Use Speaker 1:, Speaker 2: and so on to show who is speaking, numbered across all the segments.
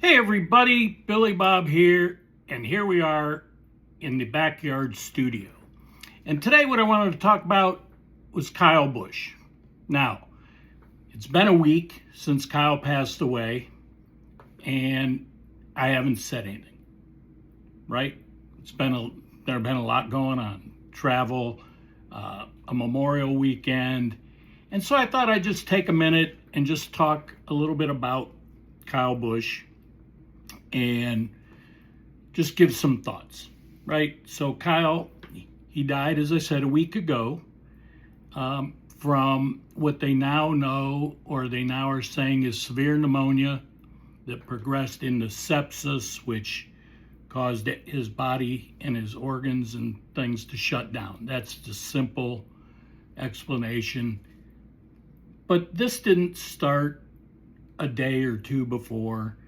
Speaker 1: Hey everybody, Billy Bob here, and here we are in the backyard studio. And today what I wanted to talk about was Kyle Busch. Now, it's been a week since Kyle passed away, and I haven't said anything, right? There have been a lot going on. Travel, a Memorial weekend, and so I thought I'd just take a minute and just talk a little bit about Kyle Busch and just give some thoughts, right? So Kyle, he died, as I said, a week ago, from what they now know, or they now are saying, is severe pneumonia that progressed into sepsis, which caused his body and his organs and things to shut down. That's the simple explanation. But this didn't start a day or two before.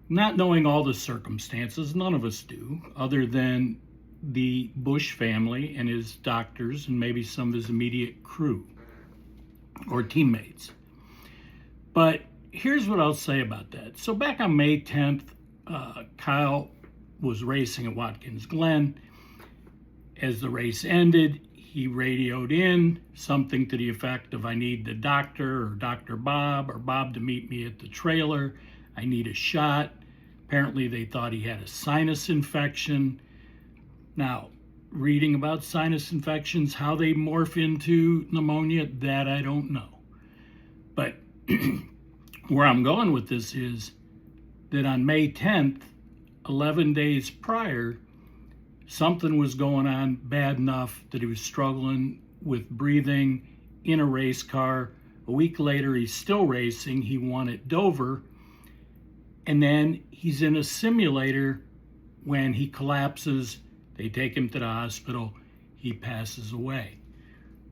Speaker 1: Not knowing all the circumstances, none of us do, other than the Busch family and his doctors and maybe some of his immediate crew or teammates. But here's what I'll say about that. So back on May 10th, Kyle was racing at Watkins Glen. As the race ended, he radioed in something to the effect of, I need the doctor or Dr. Bob or Bob to meet me at the trailer. I need a shot. Apparently they thought he had a sinus infection. Now, reading about sinus infections, how they morph into pneumonia, that I don't know. But where I'm going with this is that on May 10th, 11 days prior, something was going on bad enough that he was struggling with breathing in a race car. A week later, he's still racing. He won at Dover. And then he's in a simulator when he collapses. They take him to the hospital. He passes away.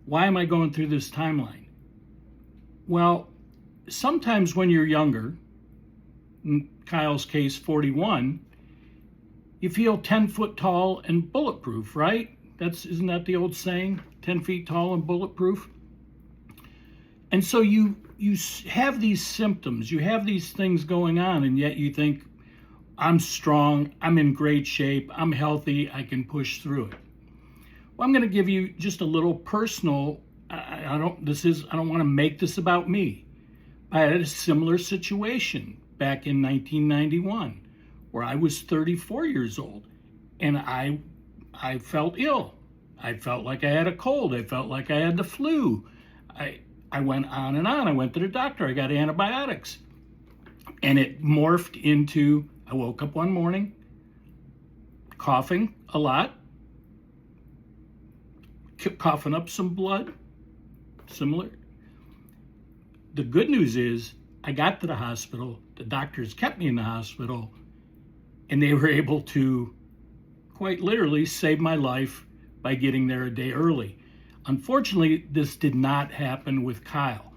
Speaker 1: Why am I going through this timeline? Well, sometimes when you're younger, in Kyle's case, 41, you feel 10 foot tall and bulletproof, right? Isn't that the old saying? 10 feet tall and bulletproof? And so you have these symptoms, you have these things going on, and yet you think, I'm strong, I'm in great shape, I'm healthy, I can push through it. Well, I'm going to give you just a little personal, I don't want to make this about me. I had a similar situation back in 1991 where I was 34 years old, and I felt ill. I felt like I had a cold. I felt like I had the flu. I went on and on. I went to the doctor. I got antibiotics. And it morphed into, I woke up one morning coughing a lot, coughing up some blood, similar. The good news is I got to the hospital. The doctors kept me in the hospital, and they were able to quite literally save my life by getting there a day early. Unfortunately, this did not happen with Kyle.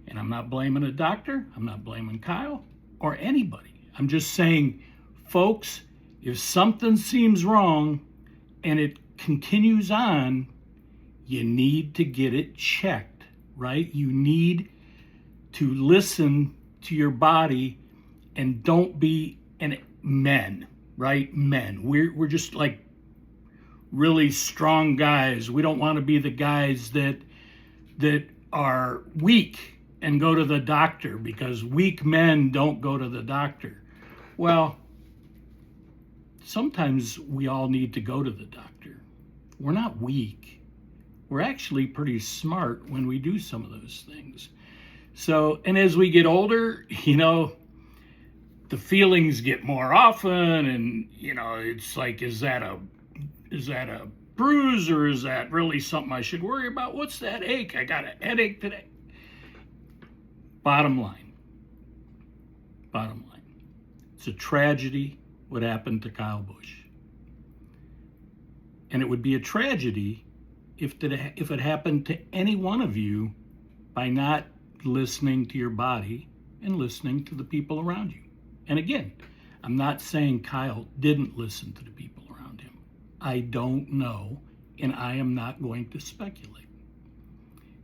Speaker 1: And I'm not blaming a doctor. I'm not blaming Kyle or anybody. I'm just saying, folks, if something seems wrong and it continues on, you need to get it checked, right? You need to listen to your body and don't be men, right? Men. We're just like really strong guys. We don't want to be the guys that are weak and go to the doctor, because weak men don't go to the doctor. Well, sometimes we all need to go to the doctor. We're not weak. We're actually pretty smart when we do some of those things. So, and as we get older, the feelings get more often, and it's like, is that a bruise, or is that really something I should worry about? What's that ache? I got a headache today. Bottom line, it's a tragedy what happened to Kyle Busch. And it would be a tragedy if it happened to any one of you by not listening to your body and listening to the people around you. And again, I'm not saying Kyle didn't listen to the people around him. I don't know, and I am not going to speculate.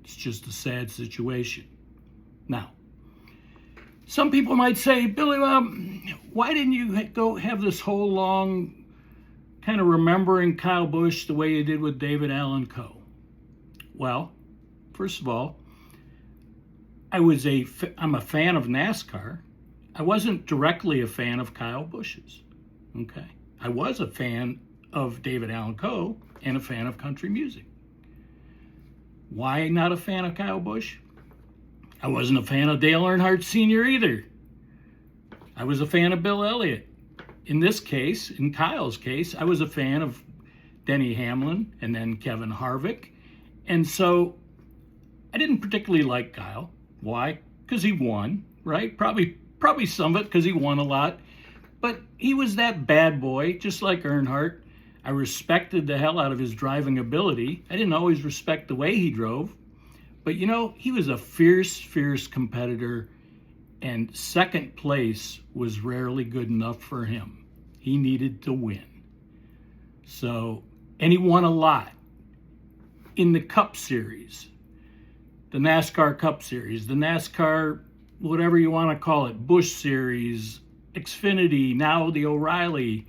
Speaker 1: It's just a sad situation. Now, some people might say, Billy, why didn't you go have this whole long kind of remembering Kyle Busch the way you did with David Allen Coe? Well, first of all, I'm a fan of NASCAR. I wasn't directly a fan of Kyle Busch's. Okay, I was a fan of David Allen Coe and a fan of country music. Why not a fan of Kyle Busch? I wasn't a fan of Dale Earnhardt Sr. either. I was a fan of Bill Elliott. In this case, in Kyle's case, I was a fan of Denny Hamlin and then Kevin Harvick. And so I didn't particularly like Kyle. Why? Because he won, right? Probably some of it because he won a lot. But he was that bad boy, just like Earnhardt. I respected the hell out of his driving ability. I didn't always respect the way he drove. But, he was a fierce, fierce competitor, and second place was rarely good enough for him. He needed to win. So, and he won a lot in the Cup Series, the NASCAR Cup Series, the NASCAR, whatever you want to call it, Busch Series, Xfinity, now the O'Reilly,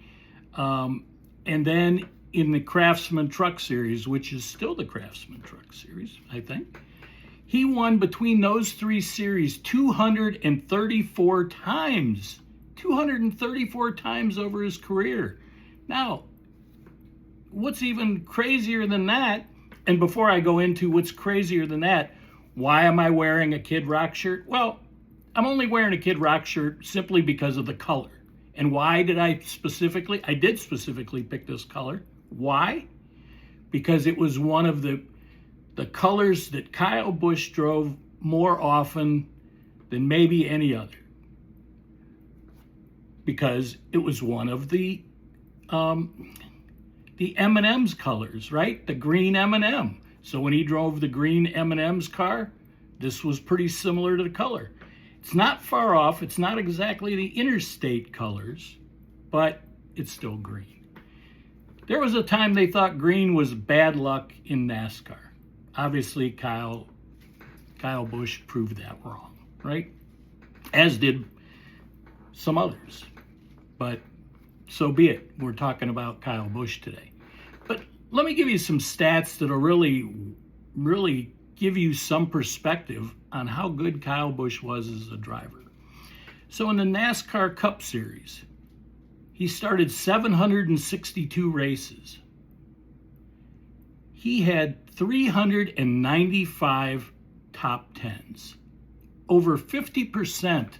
Speaker 1: and then in the Craftsman Truck Series, which is still the Craftsman Truck Series, I think. He won between those three series 234 times. 234 times over his career. Now, what's even crazier than that, and before I go into what's crazier than that, why am I wearing a Kid Rock shirt? Well, I'm only wearing a Kid Rock shirt simply because of the color. And why did I specifically pick this color. Why? Because it was one of the colors that Kyle Busch drove more often than maybe any other. Because it was one of the M&M's colors, right? The green M&M. So when he drove the green M&M's car, this was pretty similar to the color. It's not far off. It's not exactly the interstate colors, but it's still green. There was a time they thought green was bad luck in NASCAR. Obviously, Kyle Busch proved that wrong, right? As did some others. But so be it. We're talking about Kyle Busch today. But let me give you some stats that'll really, really give you some perspective on how good Kyle Busch was as a driver. So in the NASCAR Cup Series, he started 762 races. He had 395 top tens. Over 50%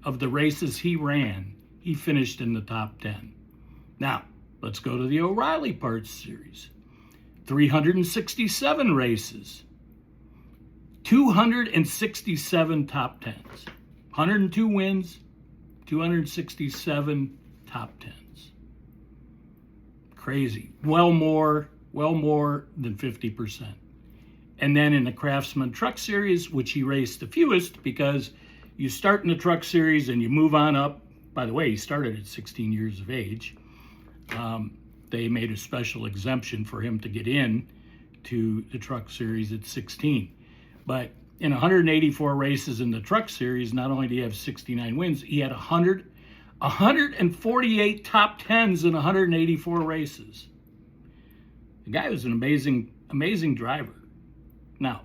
Speaker 1: of the races he ran, he finished in the top 10. Now, let's go to the O'Reilly Parts Series. 367 races. 267 top 10s. 102 wins, 267 top 10s. Crazy. Well more than 50%. And then in the Craftsman Truck Series, which he raced the fewest, because you start in the Truck Series and you move on up. By the way, he started at 16 years of age. They made a special exemption for him to get in to the Truck Series at 16. But in 184 races in the Truck Series, not only did he have 69 wins, he had 148 top 10s in 184 races. The guy was an amazing driver. Now,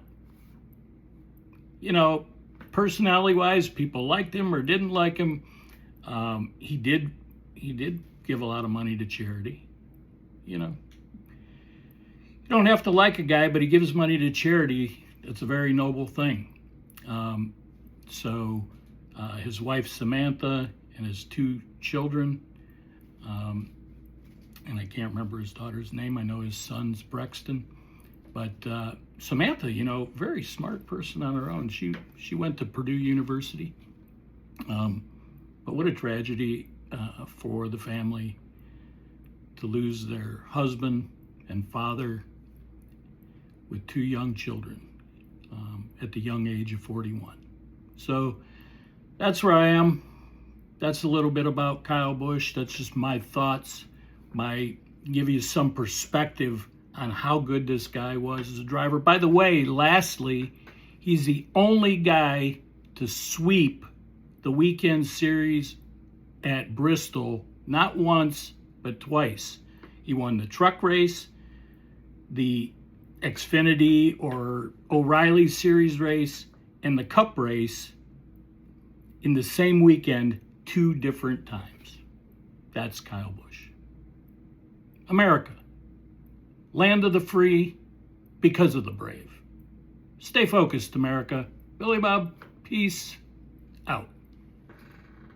Speaker 1: personality-wise, people liked him or didn't like him. He did give a lot of money to charity. You don't have to like a guy, but he gives money to charity. It's a very noble thing. So his wife Samantha and his two children, and I can't remember his daughter's name. I know his son's Brexton. But Samantha, very smart person on her own. She went to Purdue University. But what a tragedy for the family to lose their husband and father with two young children at the young age of 41. So that's where I am. That's a little bit about Kyle Busch. That's just my thoughts, give you some perspective on how good this guy was as a driver. By the way, lastly, he's the only guy to sweep the weekend series at Bristol, not once, but twice. He won the truck race, the Xfinity or O'Reilly Series race, and the Cup race in the same weekend 2 different times. That's Kyle Busch. America, land of the free because of the brave. Stay focused, America. Billy Bob, peace out.